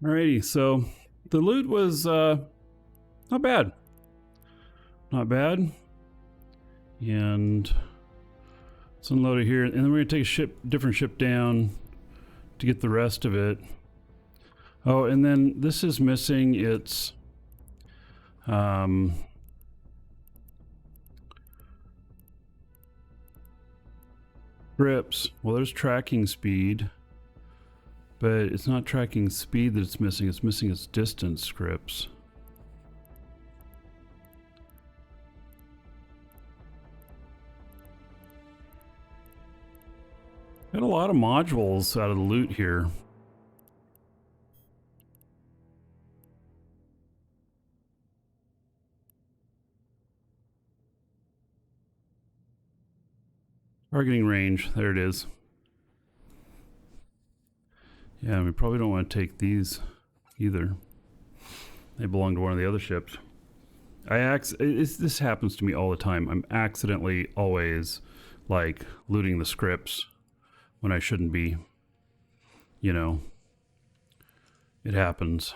Alrighty, so the loot was not bad. Not bad. And let's unload it here. And then we're going to take a different ship down to get the rest of it. Oh, and then this is missing its grips. Well, there's tracking speed, but it's not tracking speed that it's missing its distance scripts. Got a lot of modules out of the loot here. Targeting range, there it is. Yeah, we probably don't want to take these either. They belong to one of the other ships. This happens to me all the time. I'm accidentally always like looting the scripts when I shouldn't be. You know, it happens.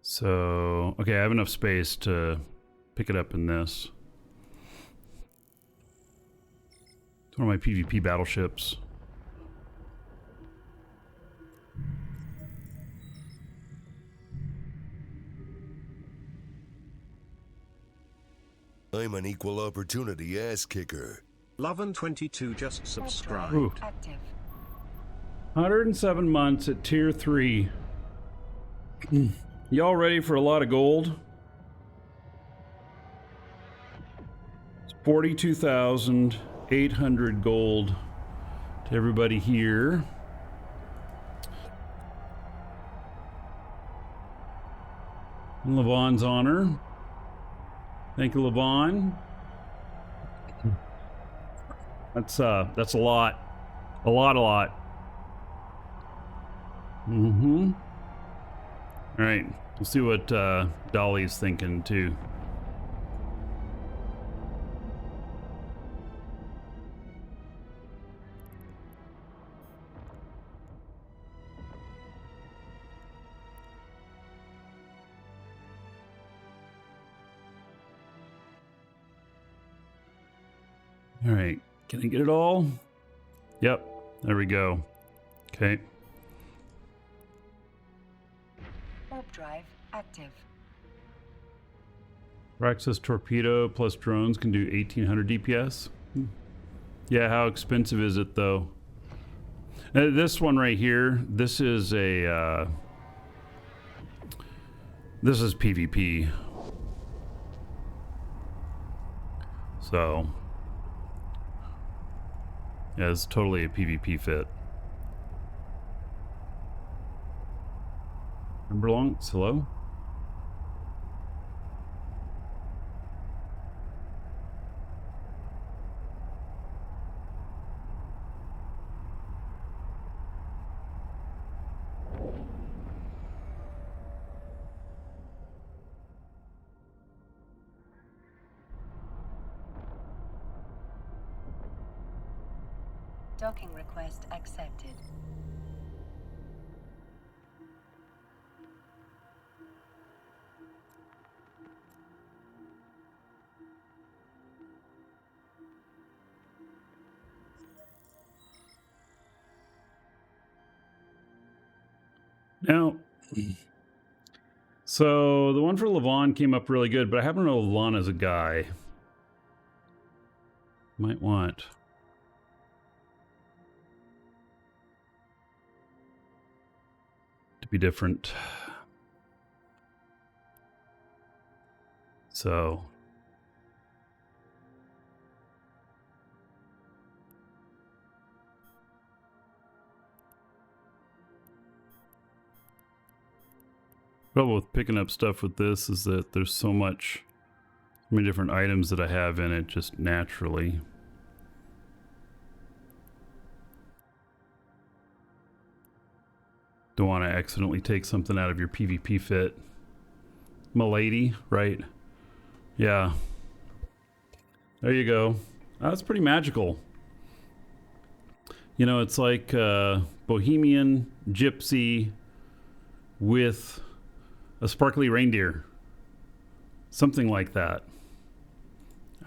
So, okay, I have enough space to pick it up in this. It's one of my PvP battleships. I'm an equal opportunity ass kicker. Loven22 just subscribed. Ooh. 107 months at tier 3. Y'all ready for a lot of gold? It's 42,800 gold to everybody here. In Levon's honor. Thank you, Levon. That's a lot. A lot. Mm-hmm. All right, we'll see what Dolly's thinking too. All right, can I get it all? Yep, there we go. Okay. Warp drive active. Raxus torpedo plus drones can do 1800 DPS. Yeah, how expensive is it though? This one right here, this is a this is PvP. So yeah, it's totally a PvP fit. Remember long? Hello? Docking request accepted. Now, so the one for Levon came up really good, but I happen to know Levon as a guy. Might want. To be different. So. Trouble with picking up stuff with this is that there's so many different items that I have in it just naturally. Don't want to accidentally take something out of your PvP fit. Milady, right? Yeah. There you go. That's pretty magical. You know, it's like Bohemian Gypsy with a sparkly reindeer. Something like that.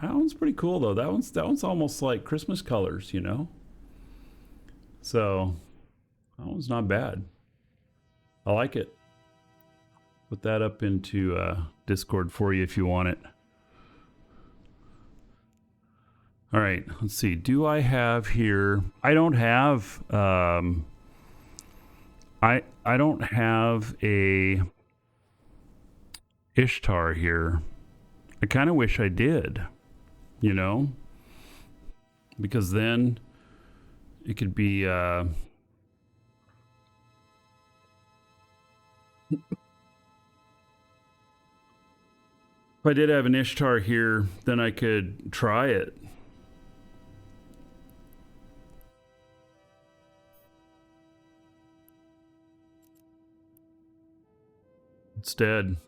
That one's pretty cool though. That one's almost like Christmas colors, you know? So that one's not bad. I like it. Put that up into Discord for you if you want it. All right, let's see. Do I have here? I don't have. I don't have a Ishtar here. I kind of wish I did. You know, because then it could be. If I did have an Ishtar here, then I could try it. Instead,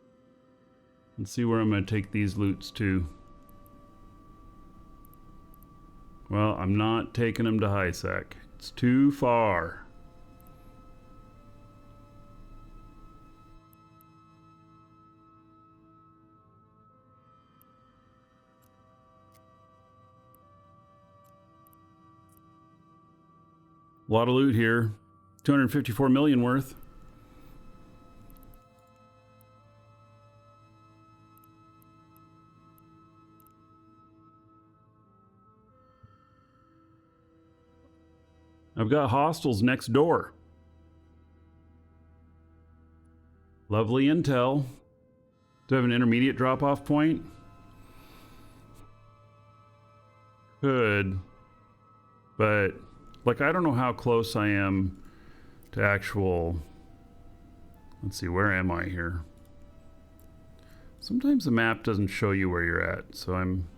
let's see where I'm going to take these loots to. Well, I'm not taking them to High-Sec. It's too far. A lot of loot here. 254 million worth. I've got hostels next door. Lovely intel. Do I have an intermediate drop-off point? Could. But, like, I don't know how close I am to actual... Let's see, where am I here? Sometimes the map doesn't show you where you're at, so I'm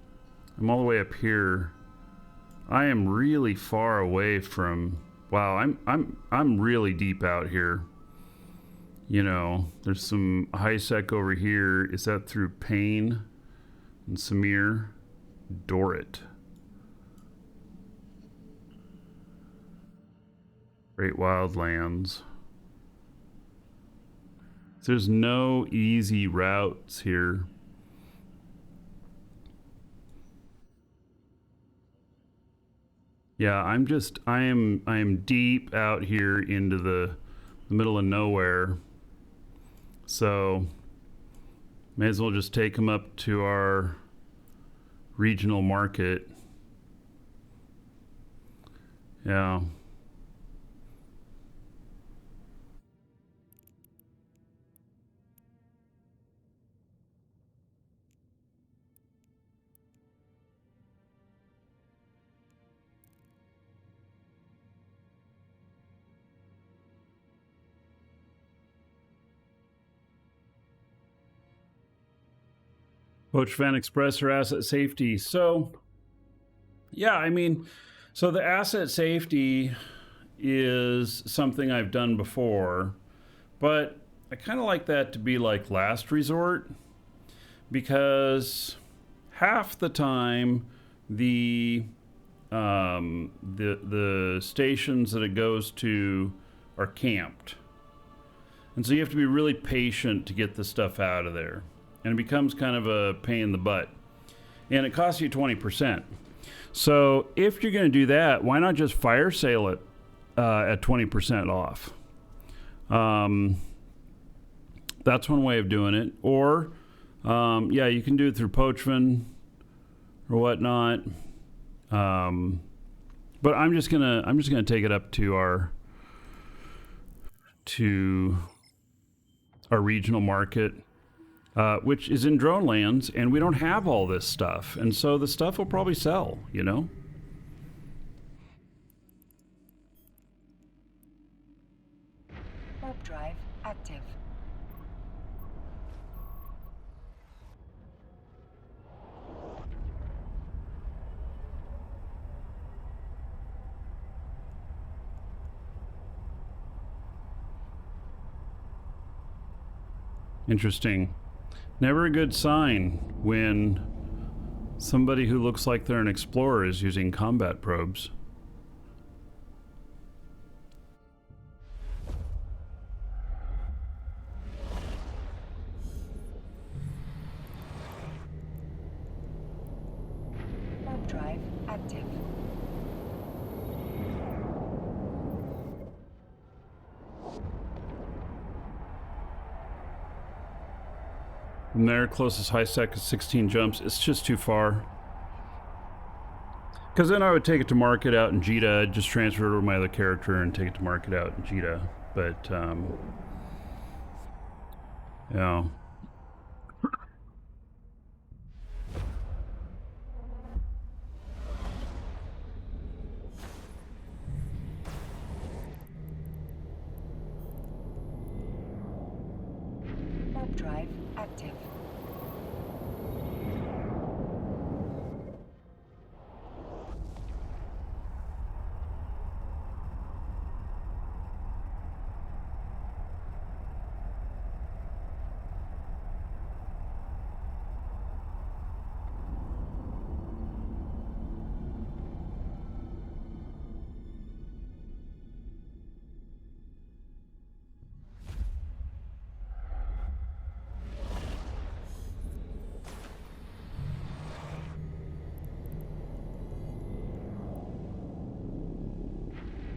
all the way up here. I am really far away from... Wow, I'm really deep out here. You know, there's some High-Sec over here. Is that through Payne and Samir? Dorrit. Great Wildlands. There's no easy routes here. Yeah, I am deep out here into the middle of nowhere. So may as well just take them up to our regional market. Yeah. Poach Van Express or asset safety. So, yeah, I mean, so the asset safety is something I've done before, but I kind of like that to be like last resort, because half the time the stations that it goes to are camped, and so you have to be really patient to get the stuff out of there. And it becomes kind of a pain in the butt. And it costs you 20%. So if you're going to do that, why not just fire sale it at 20% off? That's one way of doing it. Or, yeah, you can do it through Poachman or whatnot. But I'm just gonna take it up to our regional market. Which is in drone lands, and we don't have all this stuff, and so the stuff will probably sell, you know? Warp drive active. Interesting. Never a good sign when somebody who looks like they're an explorer is using combat probes. Warp drive active. From there, closest high stack is 16 jumps. It's just too far. Because then I would take it to market out in Jita, just transfer it over to my other character and take it to market out in Jita. But, yeah. Warp drive active.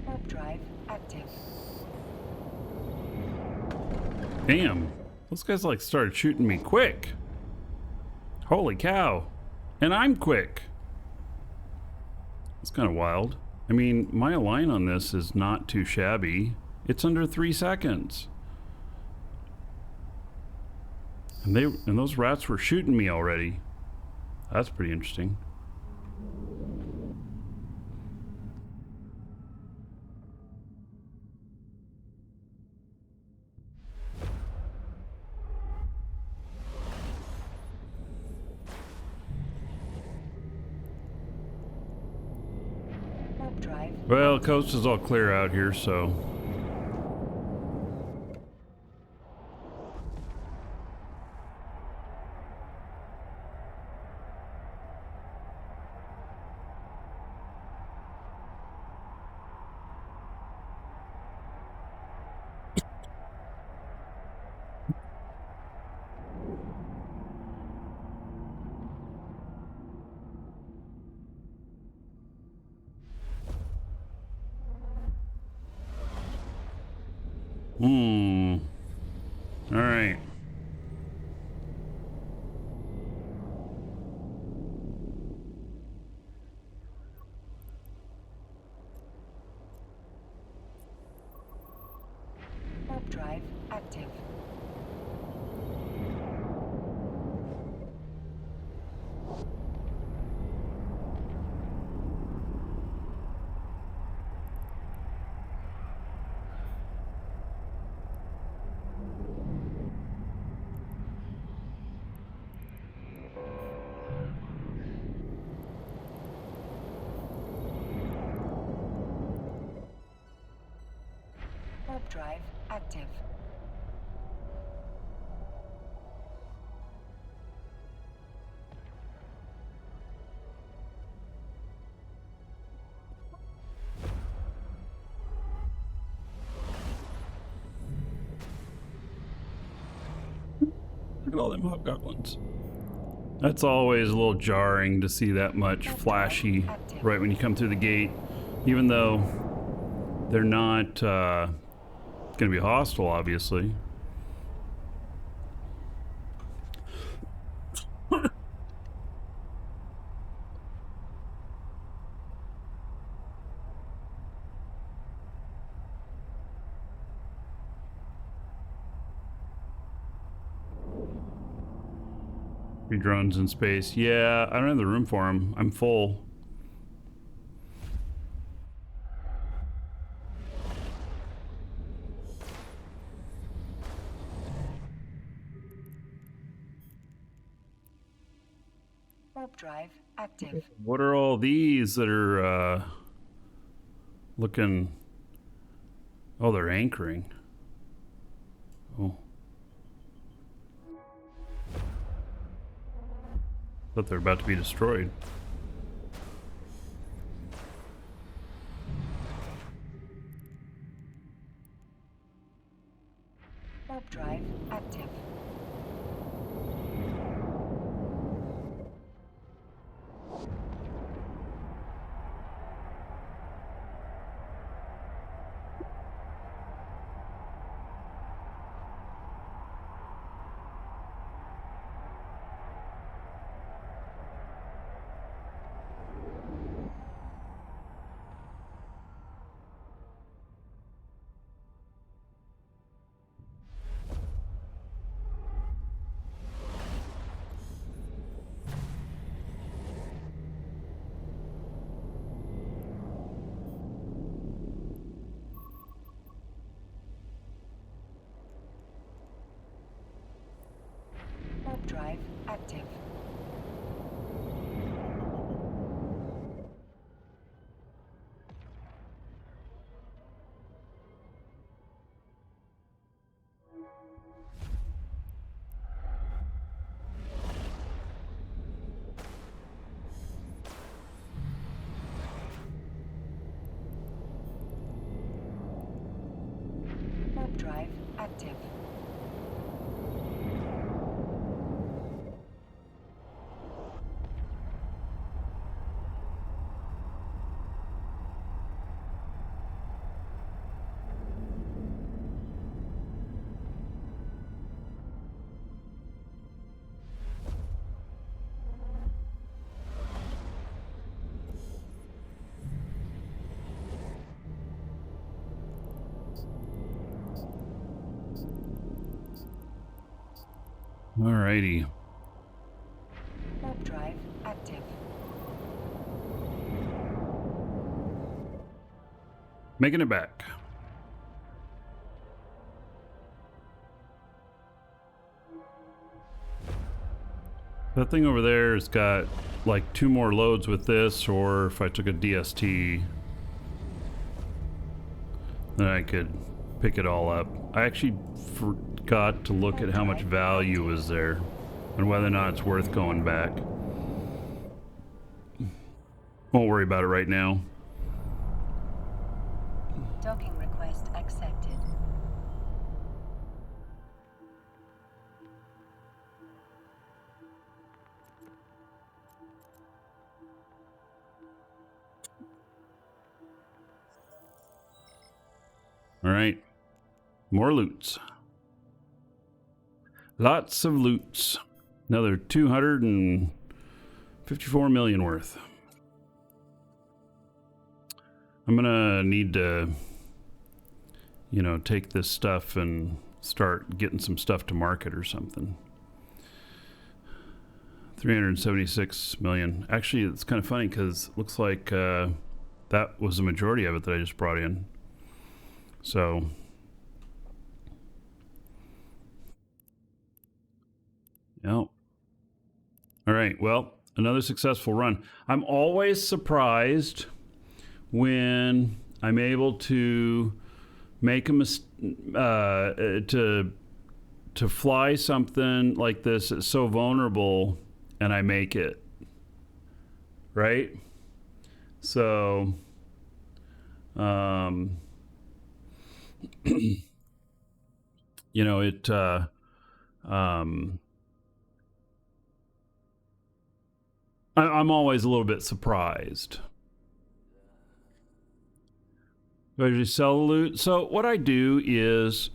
Warp drive active. Damn. Those guys like started shooting me quick. Holy cow. And I'm quick. It's kind of wild. I mean, my align on this is not too shabby. It's under 3 seconds. And those rats were shooting me already. That's pretty interesting. Warp drive. Well, coast is all clear out here, so. All right. Warp drive active. Warp drive active. Look at all them hobgoblins. That's always a little jarring to see that much flashy right when you come through the gate, even though they're not going to be hostile, obviously. Three drones in space. Yeah, I don't have the room for them. I'm full. Warp drive active. What are all these that are looking... Oh, they're anchoring. Oh. Thought they're about to be destroyed. Warp drive active. Warp drive active. Warp drive active. Alrighty. Warp drive active. Making it back. That thing over there has got like 2 more loads with this, or if I took a DST, then I could pick it all up. I actually forgot to look at how much value was there and whether or not it's worth going back. Won't worry about it right now. Docking request accepted. All right, more loots. Lots of loots. Another 254 million worth. I'm gonna need to, you know, take this stuff and start getting some stuff to market or something. 376 million. Actually, it's kind of funny because it looks like that was the majority of it that I just brought in. So, yeah. All right, well, another successful run. I'm always surprised when I'm able to make a to fly something like this that's so vulnerable and I make it, right? So, you know, it, I'm always a little bit surprised. Do I just sell the loot? So what I do is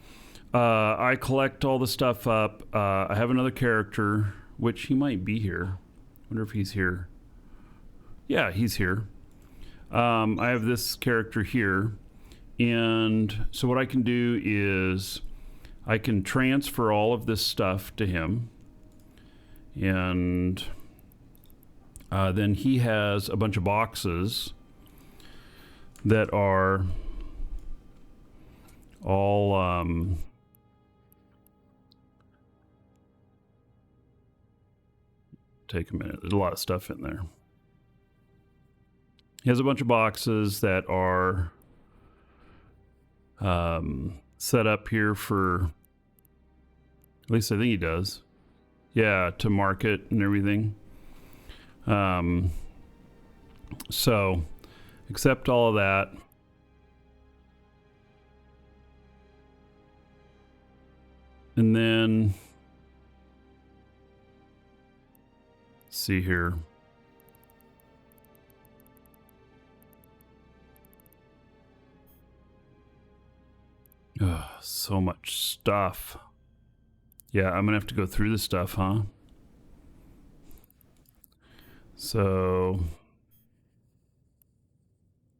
I collect all the stuff up. I have another character, which he might be here. Wonder if he's here. Yeah, he's here. I have this character here. And so what I can do is I can transfer all of this stuff to him. And then he has a bunch of boxes that are all take a minute. There's a lot of stuff in there. He has a bunch of boxes that are set up here for, at least I think he does. Yeah, to market and everything. So accept all of that. And then let's see here. Ugh, so much stuff. Yeah, I'm gonna have to go through this stuff, huh? So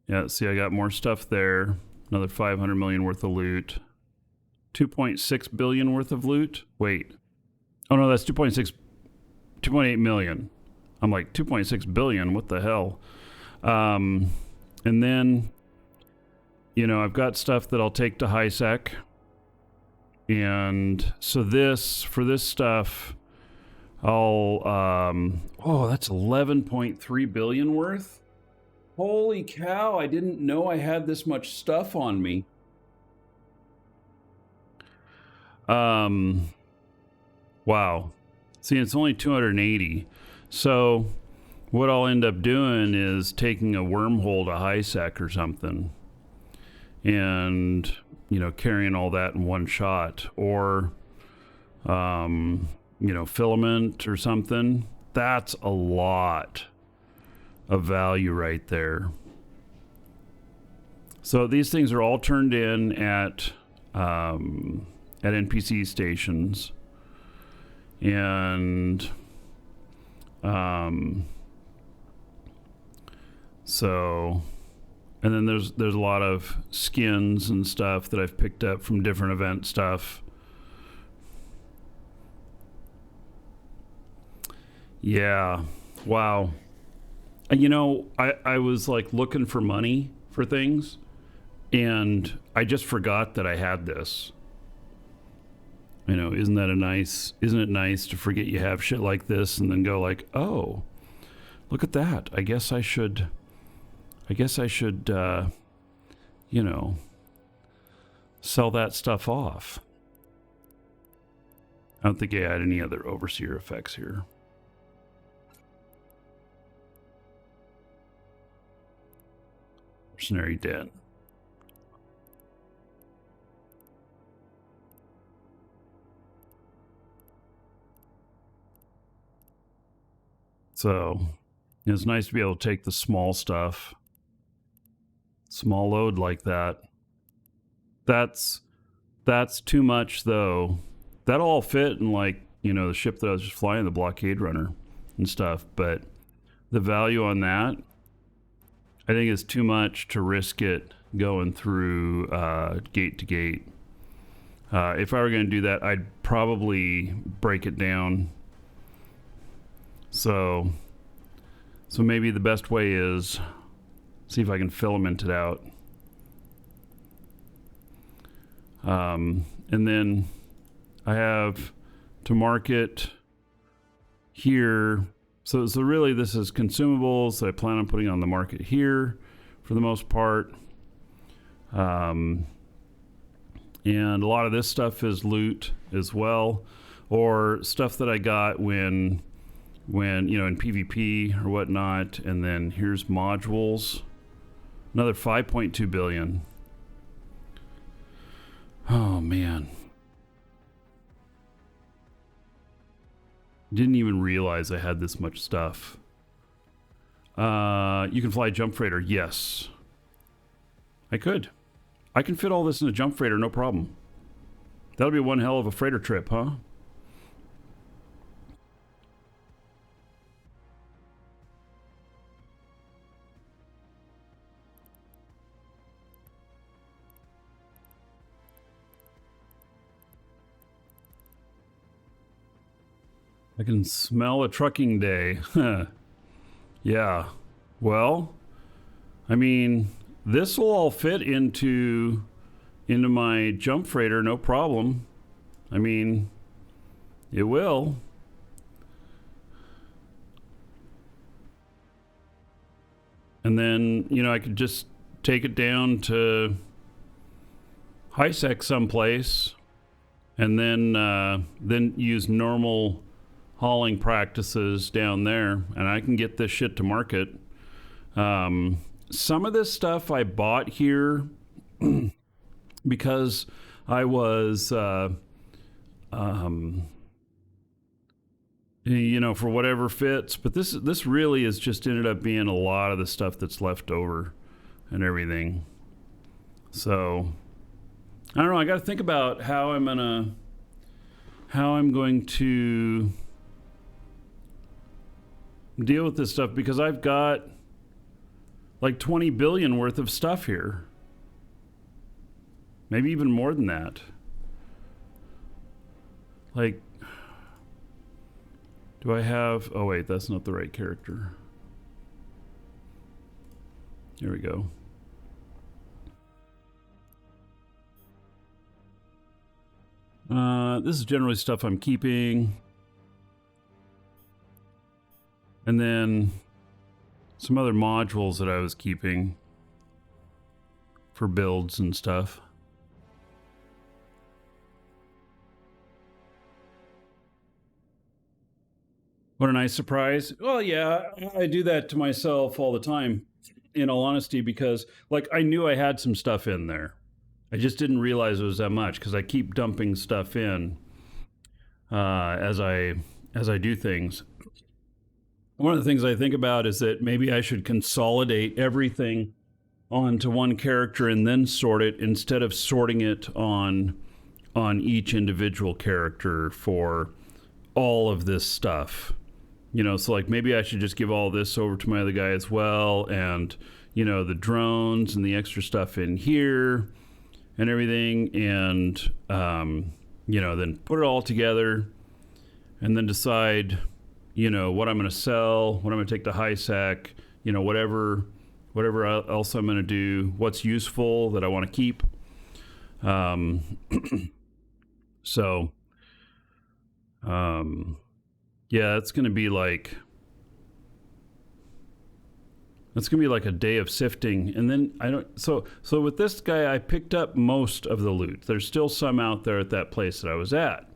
yeah, see, I got more stuff there. Another 500 million worth of loot. 2.6 billion worth of loot. Wait. Oh no, that's 2.8 million. I'm like 2.6 billion. What the hell? And then, you know, I've got stuff that I'll take to high sec. And so this, for this stuff, Oh, that's 11.3 billion worth. Holy cow, I didn't know I had this much stuff on me. Wow. See, it's only 280. So what I'll end up doing is taking a wormhole to HiSec or something and, you know, carrying all that in one shot, or, you know, filament or something. That's a lot of value right there. So these things are all turned in at NPC stations, and so, and then there's a lot of skins and stuff that I've picked up from different event stuff. Yeah, wow. And you know, I was like looking for money for things, and I just forgot that I had this. You know, isn't it nice to forget you have shit like this and then go like, oh, look at that. I guess I should, you know, sell that stuff off. I don't think I had any other overseer effects here. Mercenary Den. So it's nice to be able to take the small stuff, small load like that. That's too much though. That'll all fit in, like, you know, the ship that I was just flying, the blockade runner and stuff. But the value on that, I think, is too much to risk it going through gate to gate. If I were going to do that, I'd probably break it down. So maybe the best way is see if I can filament it out. And then I have to market here. So really this is consumables that I plan on putting on the market here for the most part. And a lot of this stuff is loot as well, or stuff that I got when you know, in PvP or whatnot. And then here's modules, another 5.2 billion. Oh man, didn't even realize I had this much stuff. You can fly a jump freighter. Yes, I could. I can fit all this in a jump freighter, no problem. That'll be one hell of a freighter trip, huh? I can smell a trucking day. Yeah. Well, I mean, this will all fit into my jump freighter, no problem. I mean, it will. And then, you know, I could just take it down to HiSec someplace, and then use normal hauling practices down there, and I can get this shit to market. Some of this stuff I bought here because I was, you know, for whatever fits. But this really has just ended up being a lot of the stuff that's left over and everything. So I don't know. I got to think about how I'm going to deal with this stuff, because I've got like 20 billion worth of stuff here. Maybe even more than that. Like, do I have... Oh, wait, that's not the right character. Here we go. This is generally stuff I'm keeping. And then some other modules that I was keeping for builds and stuff. What a nice surprise. Well, yeah, I do that to myself all the time, in all honesty, because like I knew I had some stuff in there. I just didn't realize it was that much because I keep dumping stuff in as I do things. One of the things I think about is that maybe I should consolidate everything onto one character and then sort it instead of sorting it on each individual character for all of this stuff. You know, so like maybe I should just give all this over to my other guy as well, and you know, the drones and the extra stuff in here and everything, and you know, then put it all together and then decide, you know, what I'm going to sell, what I'm going to take to high sec, you know, whatever else I'm going to do, what's useful that I want to keep. So yeah, it's going to be like a day of sifting. And then so with this guy, I picked up most of the loot. There's still some out there at that place that I was at.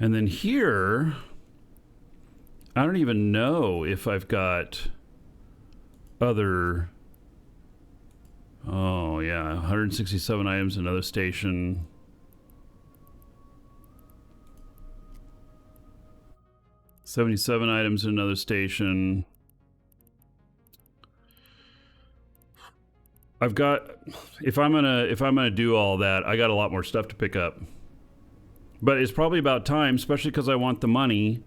And then here, I don't even know if I've got other, oh yeah, 167 items, another station. $77 items in another station. I've got, if I'm gonna do all that, I got a lot more stuff to pick up. But it's probably about time, especially because I want the money,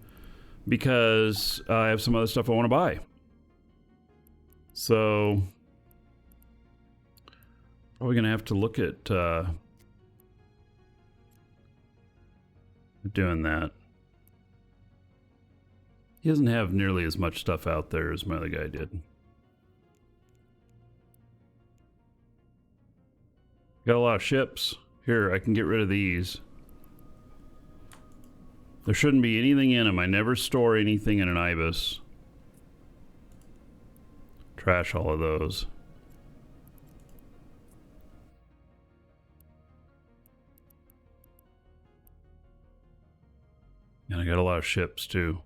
because I have some other stuff I want to buy. So probably gonna have to look at doing that. He doesn't have nearly as much stuff out there as my other guy did. Got a lot of ships. Here, I can get rid of these. There shouldn't be anything in them. I never store anything in an ibis. Trash all of those. And I got a lot of ships too.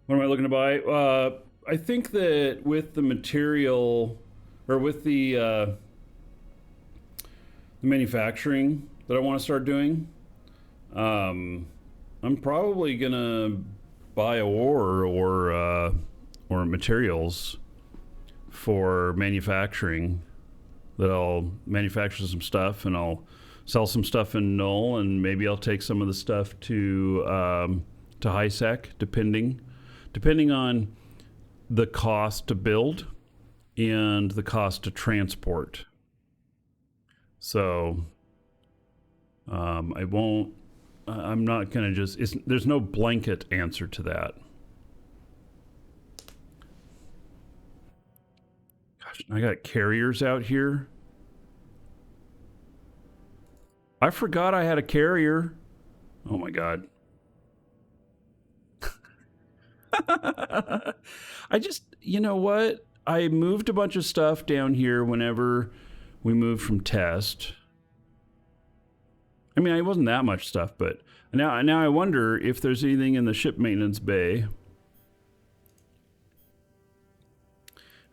What am I looking to buy? I think that with the material, or with the manufacturing that I want to start doing, I'm probably gonna buy a ore or materials for manufacturing. That I'll manufacture some stuff and I'll sell some stuff in null, and maybe I'll take some of the stuff to high sec, depending on the cost to build and the cost to transport. So I'm not gonna just, there's no blanket answer to that. Gosh, I got carriers out here. I forgot I had a carrier. Oh my God. I just, you know what? I moved a bunch of stuff down here whenever we moved from test. I mean, it wasn't that much stuff, but now I wonder if there's anything in the ship maintenance bay.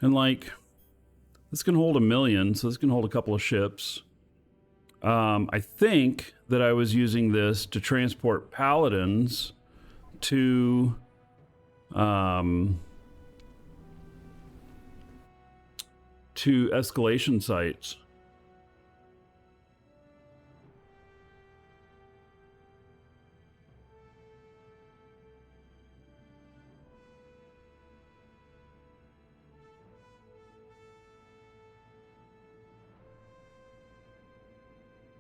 And like, this can hold 1 million, so this can hold a couple of ships. I think that I was using this to transport paladins to escalation sites.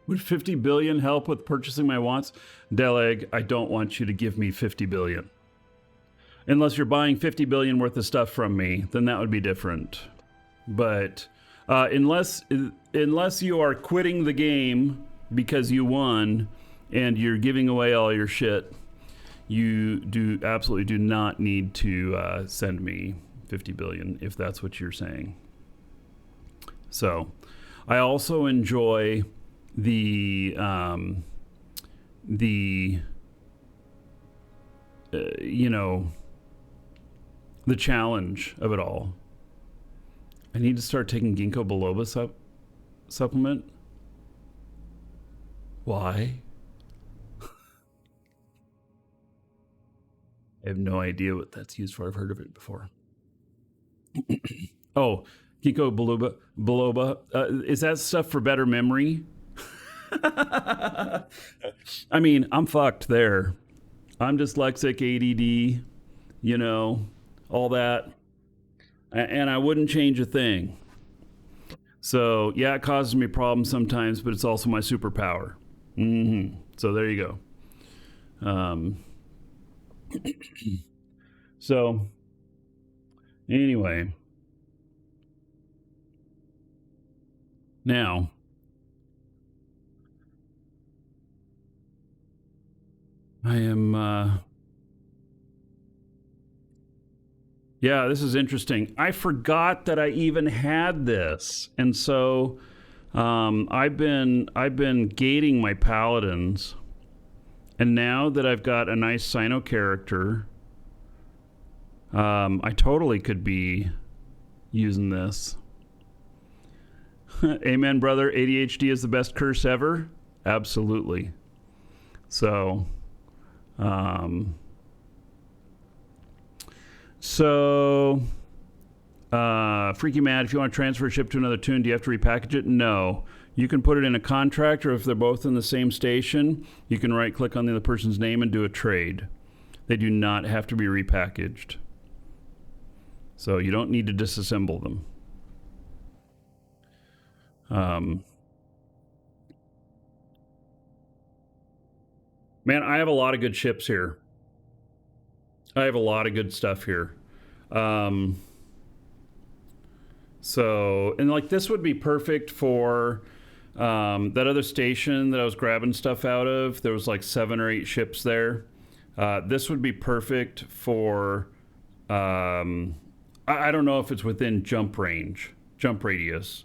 Would 50 billion help with purchasing my wants? Deleg, I don't want you to give me 50 billion. Unless you're buying 50 billion worth of stuff from me, then that would be different. But unless you are quitting the game because you won and you're giving away all your shit, you absolutely do not need to send me 50 billion if that's what you're saying. So I also enjoy the you know, the challenge of it all. I need to start taking ginkgo biloba supplement. Why? I have no idea what that's used for. I've heard of it before. Oh, ginkgo biloba. Is that stuff for better memory? I mean, I'm fucked there. I'm dyslexic, ADD, you know, all that. And I wouldn't change a thing. So, yeah, it causes me problems sometimes, but it's also my superpower. So there you go. So, anyway. Now, I am... yeah, this is interesting. I forgot that I even had this, and so I've been gating my paladins, and now that I've got a nice Sino character, I totally could be using this. Amen, brother. ADHD is the best curse ever. Absolutely. So. Freaky Mad, if you want to transfer a ship to another tune, do you have to repackage it? No. You can put it in a contract, or if they're both in the same station, you can right-click on the other person's name and do a trade. They do not have to be repackaged. So you don't need to disassemble them. Man, I have a lot of good ships here. I have a lot of good stuff here. So, and like this would be perfect for that other station that I was grabbing stuff out of. There was like 7 or 8 ships there. This would be perfect for, I don't know if it's within jump radius.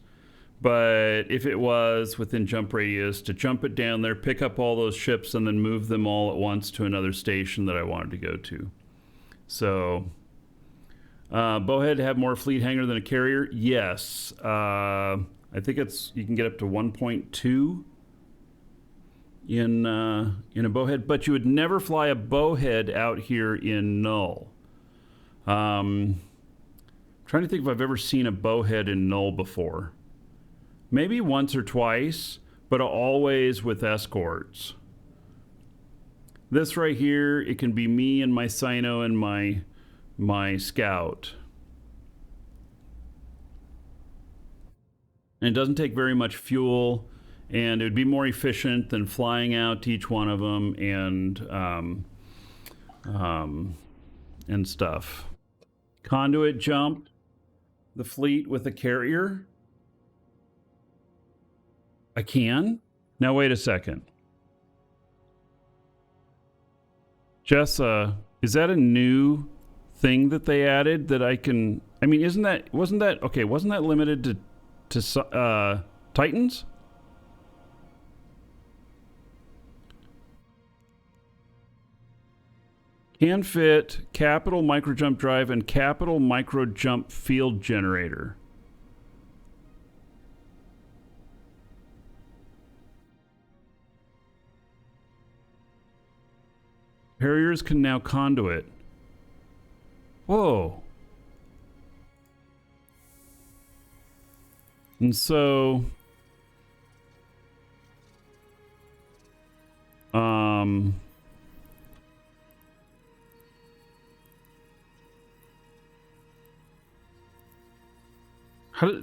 But if it was within jump radius, to jump it down there, pick up all those ships, and then move them all at once to another station that I wanted to go to. So, Bowhead have more fleet hangar than a carrier? Yes. I think you can get up to 1.2 in a Bowhead, but you would never fly a Bowhead out here in Null. Trying to think if I've ever seen a Bowhead in Null before. Maybe once or twice, but always with escorts. This right here, it can be me and my Sino and my scout. And it doesn't take very much fuel, and it would be more efficient than flying out to each one of them and stuff. Conduit jumped the fleet with a carrier. I can? Now wait a second. Jessa, is that a new thing that they added that I can... I mean, wasn't that limited to Titans? Can fit capital micro jump drive and capital micro jump field generator. Harriers can now conduit. Whoa. And so...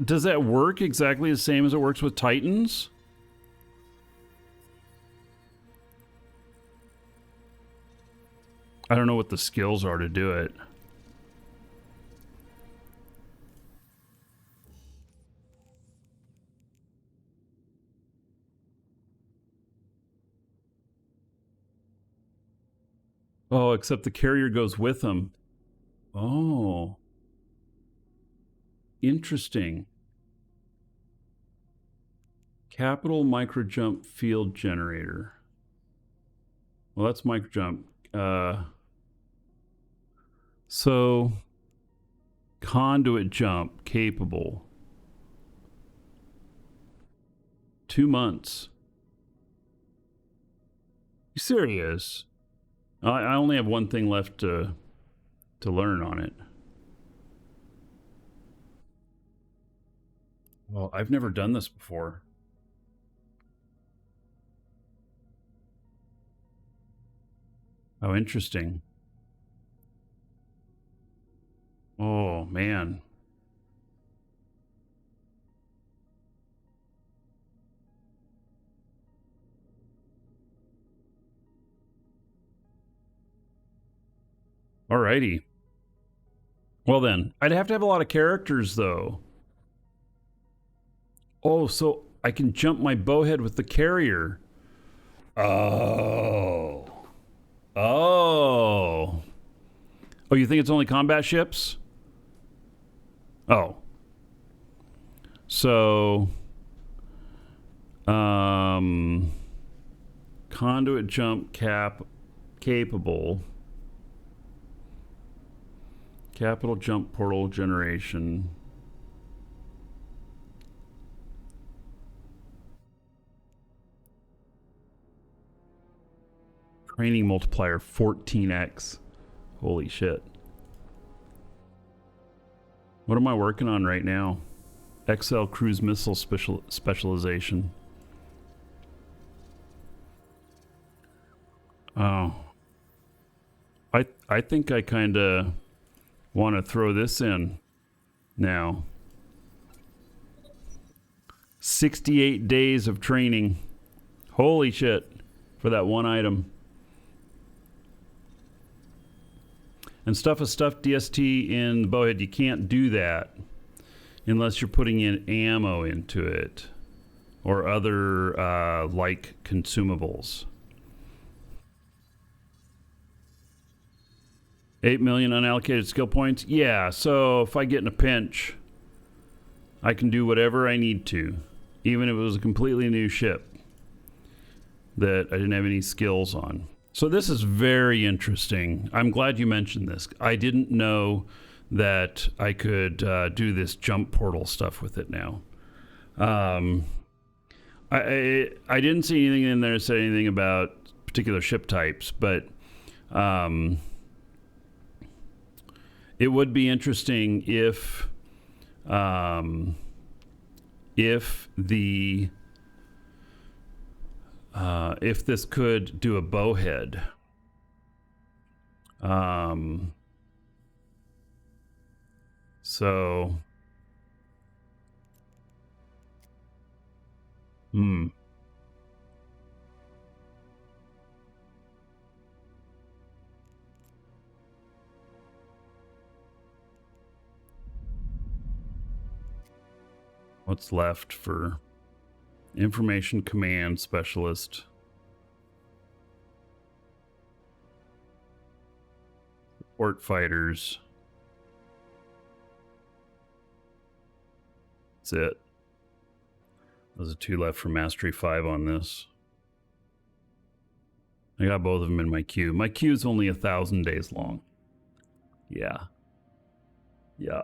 does that work exactly the same as it works with Titans? I don't know what the skills are to do it. Oh, except the carrier goes with them. Oh. Interesting. Capital micro jump field generator. Well, that's micro jump. So conduit jump capable. 2 months. You serious? I only have one thing left to learn on it. Well, I've never done this before. Oh, interesting. Oh, man. Alrighty. Well then, I'd have to have a lot of characters though. Oh, so I can jump my bowhead with the carrier. Oh. Oh. Oh, you think it's only combat ships? Oh. So, conduit jump capable. Capital jump portal generation. Training multiplier 14x. Holy shit. What am I working on right now? XL cruise missile specialization. Oh. I think I kind of want to throw this in now. 68 days of training. Holy shit. For that one item. And stuff a stuffed DST in the bowhead, you can't do that unless you're putting in ammo into it or other like consumables. 8 million unallocated skill points. Yeah, so if I get in a pinch, I can do whatever I need to, even if it was a completely new ship that I didn't have any skills on. So this is very interesting. I'm glad you mentioned this. I didn't know that I could do this jump portal stuff with it now. I didn't see anything in there that said anything about particular ship types, but it would be interesting if this could do a bowhead. So, what's left for information command specialist? Support fighters. That's it. Those are 2 left for Mastery 5 on this. I got both of them in my queue. My queue is only 1,000 days long. Yeah. Yeah.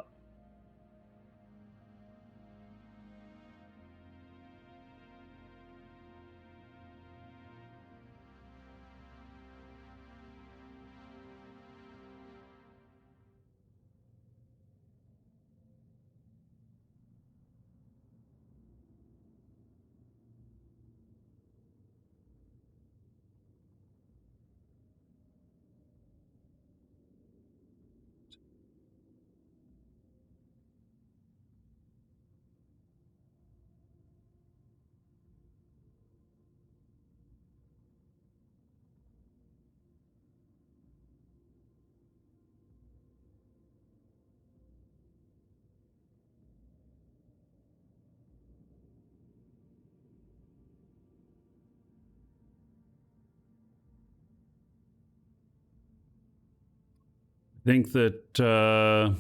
think that I'm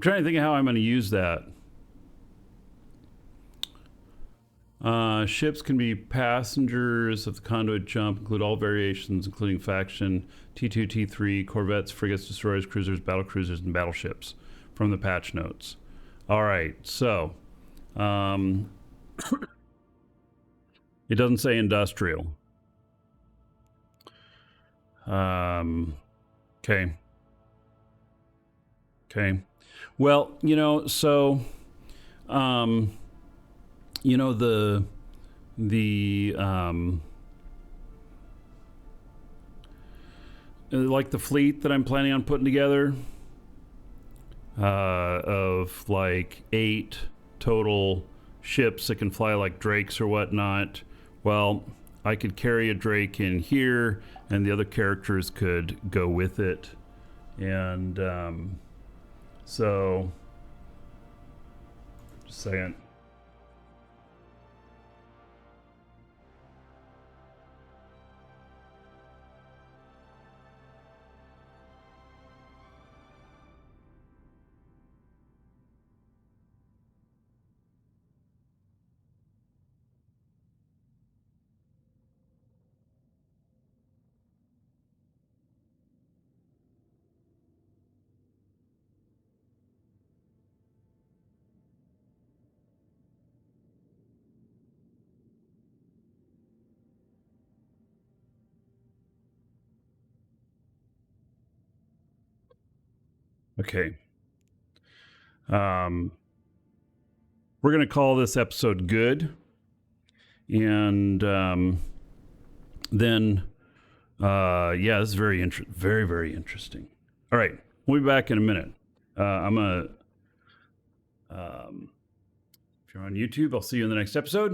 trying to think of how I'm going to use that. Ships can be passengers of the Conduit jump, include all variations, including faction, T2, T3, corvettes, frigates, destroyers, cruisers, battle cruisers, and battleships from the patch notes. All right, so it doesn't say industrial. Okay. Okay. Well, you know, so you know, the like the fleet that I'm planning on putting together of like 8 total ships that can fly like drakes or whatnot. Well, I could carry a drake in here and the other characters could go with it. And so just a second. Okay. We're going to call this episode good. And then, yeah, this is very, very interesting. All right. We'll be back in a minute. If you're on YouTube, I'll see you in the next episode.